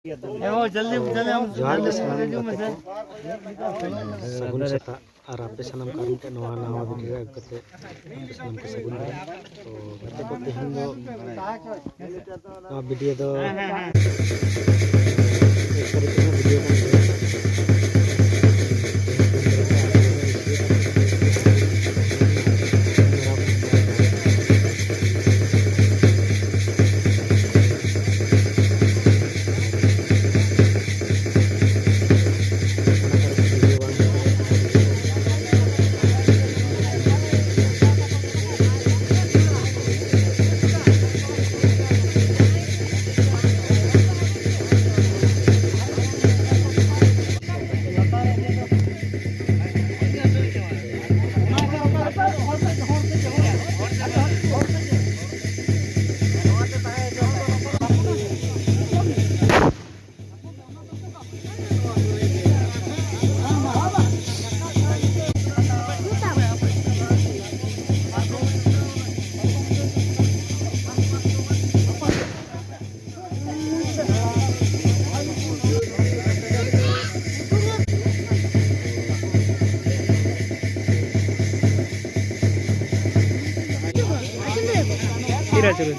जोहार के सामान सगुन सेता और आपे सानाम कारुन ते नवा नवा वीडियो रे कते आपे सानाम को सगुन रे तो गते को तेहन दो नवा वीडियो दो एक तरीके से वीडियो kan kira turun.